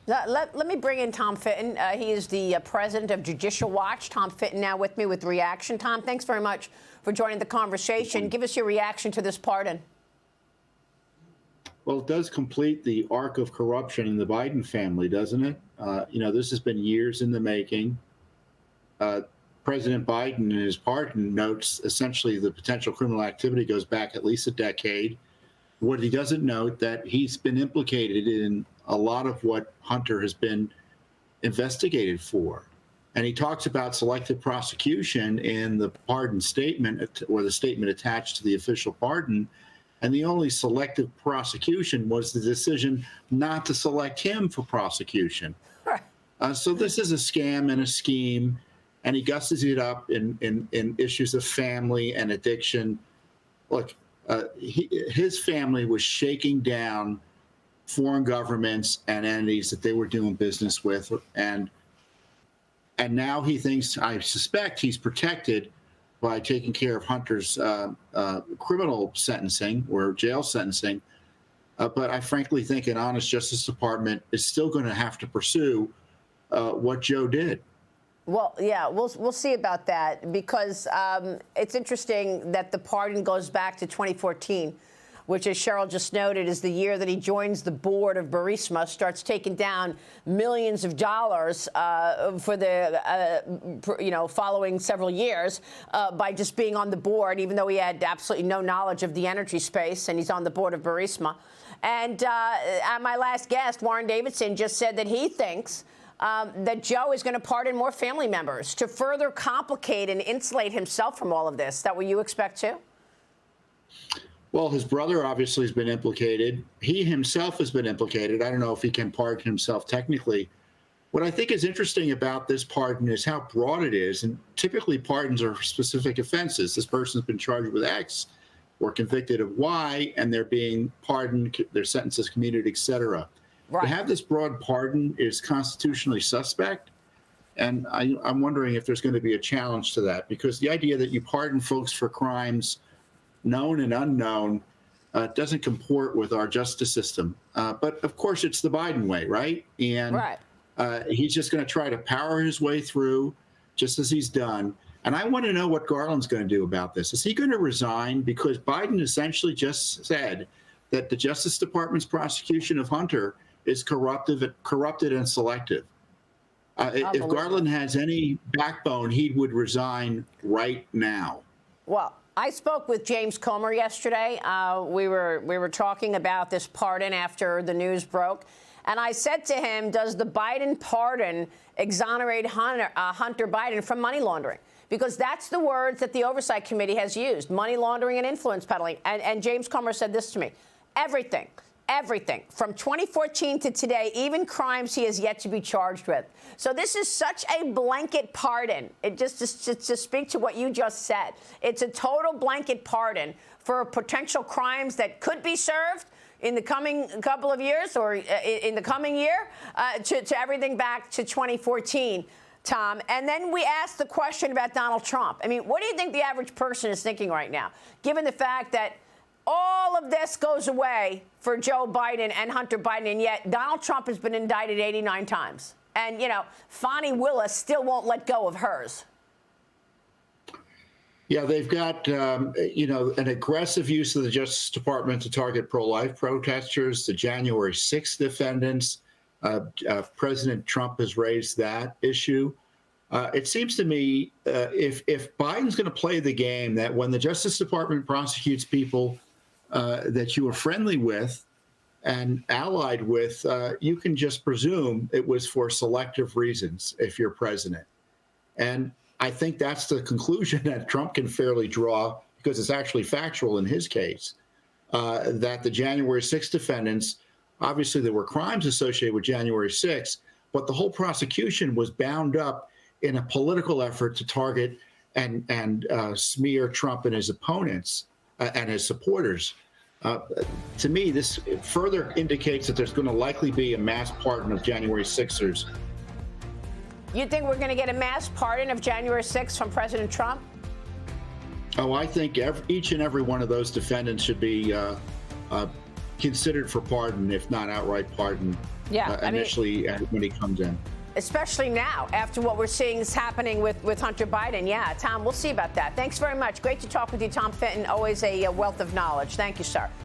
Let me bring in Tom Fitton. He is the president of Judicial Watch. Tom Fitton now with me with reaction. Tom, thanks very much for joining the conversation. Give us your reaction to this pardon. Well, it does complete the arc of corruption in the Biden family, doesn't it? This has been years in the making. President Biden in his pardon notes essentially the potential criminal activity goes back at least a decade. What he doesn't note that he's been implicated in a lot of what Hunter has been investigated for. And he talks about selective prosecution in the pardon statement, or the statement attached to the official pardon. And the only selective prosecution was the decision not to select him for prosecution. So this is a scam and a scheme, and he gusses it up in issues of family and addiction. Look, his family was shaking down foreign governments and entities that they were doing business with, and now he thinks, I suspect, he's protected by taking care of Hunter's criminal sentencing or jail sentencing. But I frankly think an honest Justice Department is still going to have to pursue what Joe did. Well, yeah, we'll see about that, because it's interesting that the pardon goes back to 2014, which, as Cheryl just noted, is the year that he joins the board of Burisma, starts taking down millions of dollars for the, following several years by just being on the board, even though he had absolutely no knowledge of the energy space, and he's on the board of Burisma. And my last guest, Warren Davidson, just said that he thinks that Joe is going to pardon more family members to further complicate and insulate himself from all of this. Is that what you expect too? Well, his brother obviously has been implicated. He himself has been implicated. I don't know if he can pardon himself technically. What I think is interesting about this pardon is how broad it is. And typically pardons are for specific offenses. This person's been charged with X or convicted of Y, and they're being pardoned, their sentences commuted, et cetera. Right. To have this broad pardon is constitutionally suspect. And I'm wondering if there's going to be a challenge to that, because the idea that you pardon folks for crimes known and unknown doesn't comport with our justice system. But of course, it's the Biden way, right? And he's just going to try to power his way through, just as he's done. And I want to know what Garland's going to do about this. Is he going to resign? Because Biden essentially just said that the Justice Department's prosecution of Hunter is corrupted and selective. If Garland has any backbone, he would resign right now. Well, I spoke with James Comer yesterday. We were talking about this pardon after the news broke. And I said to him, does the Biden pardon exonerate Hunter Biden from money laundering? Because that's the words that the Oversight Committee has used, money laundering and influence peddling. And James Comer said this to me: everything from 2014 to today, even crimes he has yet to be charged with. So this is such a blanket pardon. It just to speak to what you just said, it's a total blanket pardon for potential crimes that could be served in the coming couple of years or in the coming year, to everything back to 2014. Tom, and then we asked the question about Donald Trump. I mean, what do you think the average person is thinking right now, given the fact that all of this goes away for Joe Biden and Hunter Biden, and yet Donald Trump has been indicted 89 times. And, Fani Willis still won't let go of hers. Yeah, they've got, an aggressive use of the Justice Department to target pro-life protesters, the January 6th defendants. President Trump has raised that issue. It seems to me if Biden's going to play the game that when the Justice Department prosecutes people that you were friendly with and allied with, you can just presume it was for selective reasons if you're president. And I think that's the conclusion that Trump can fairly draw, because it's actually factual in his case, that the January 6th defendants, obviously there were crimes associated with January 6th, but the whole prosecution was bound up in a political effort to target and smear Trump and his opponents and his supporters. To me, this further indicates that there's going to likely be a mass pardon of January 6ers. You think we're going to get a mass pardon of January 6th from President Trump? Oh, I think each and every one of those defendants should be considered for pardon, if not outright pardon, initially when he comes in. Especially now, after what we're seeing is happening with Hunter Biden. Yeah, Tom, we'll see about that. Thanks very much. Great to talk with you, Tom Fitton. Always a wealth of knowledge. Thank you, sir.